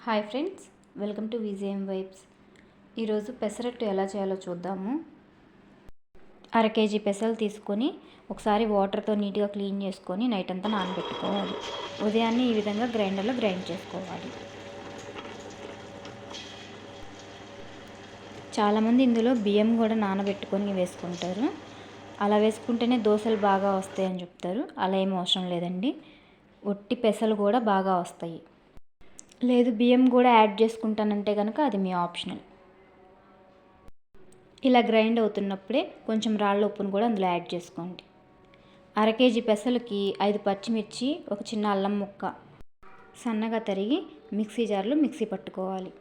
Hi friends, welcome to VGM vibes. ఈరోజు పెసరట్టు ఎలా చేయాలో చూద్దాము. అర కేజీ పెసలు తీసుకొని ఒకసారి వాటర్తో నీట్గా క్లీన్ చేసుకొని నైట్ అంతా నానబెట్టుకోవాలి. ఉదయాన్నే ఈ విధంగా గ్రైండర్లో గ్రైండ్ చేసుకోవాలి. చాలామంది ఇందులో బియ్యం కూడా నానబెట్టుకొని వేసుకుంటారు. అలా వేసుకుంటేనే దోశలు బాగా వస్తాయని చెప్తారు. అలా ఏం అవసరం లేదండి, ఒట్టి పెసలు కూడా బాగా వస్తాయి. లేదు బియ్యం కూడా యాడ్ చేసుకుంటానంటే కనుక అది మీ ఆప్షనల్. ఇలా గ్రైండ్ అవుతున్నప్పుడే కొంచెం రాళ్ళ ఉప్పును కూడా అందులో యాడ్ చేసుకోండి. అర కేజీ పెసలకి 5 పచ్చిమిర్చి, ఒక చిన్న అల్లం ముక్క సన్నగా తరిగి మిక్సీ జార్లో మిక్సీ పట్టుకోవాలి.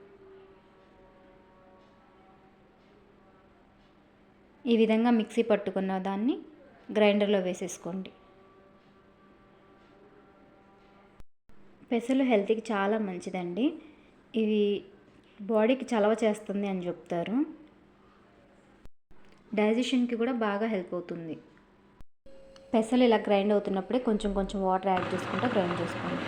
ఈ విధంగా మిక్సీ పట్టుకున్న దాన్ని గ్రైండర్లో వేసేసుకోండి. పెసలు హెల్త్కి చాలా మంచిదండి. ఇవి బాడీకి చలవ చేస్తుంది అని చెప్తారు. డైజెషన్కి కూడా బాగా హెల్ప్ అవుతుంది. పెసలు ఇలా గ్రైండ్ అవుతున్నప్పుడే కొంచెం కొంచెం వాటర్ యాడ్ చేసుకుంటూ గ్రైండ్ చేసుకోండి.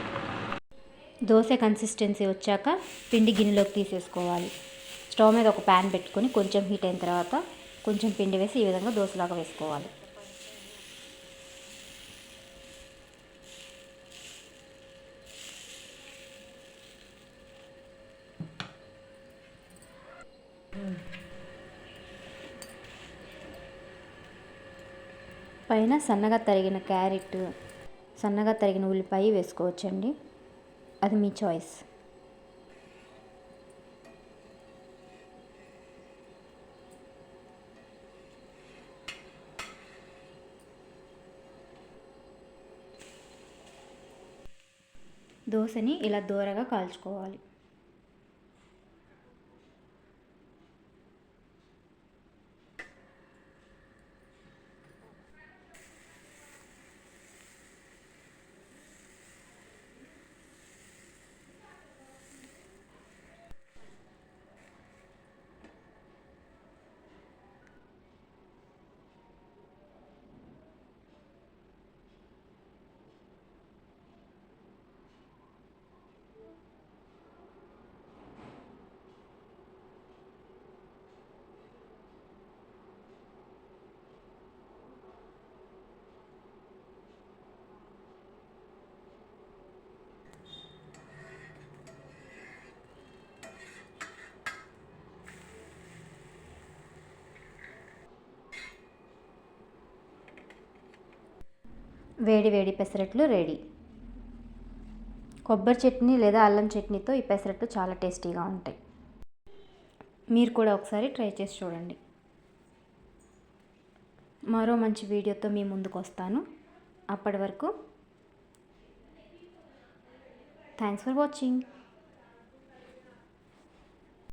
దోశ కన్సిస్టెన్సీ వచ్చాక పిండి గిన్నెలోకి తీసేసుకోవాలి. స్టవ్ మీద ఒక ప్యాన్ పెట్టుకొని కొంచెం హీట్ అయిన తర్వాత కొంచెం పిండి వేసి ఈ విధంగా దోశలాగా వేసుకోవాలి. పైన సన్నగా తరిగిన క్యారెట్, సన్నగా తరిగిన ఉల్లిపాయ వేసుకోవచ్చండి, అది మీ చాయిస్. దోశని ఇలా దూరగా కాల్చుకోవాలి. వేడి వేడి పెసరట్లు రెడీ. కొబ్బరి చట్నీ లేదా అల్లం చట్నీతో ఈ పెసరట్లు చాలా టేస్టీగా ఉంటాయి. మీరు కూడా ఒకసారి ట్రై చేసి చూడండి. మరో మంచి వీడియోతో మీ ముందుకు వస్తాను. అప్పటి వరకు థ్యాంక్స్ ఫర్ వాచింగ్.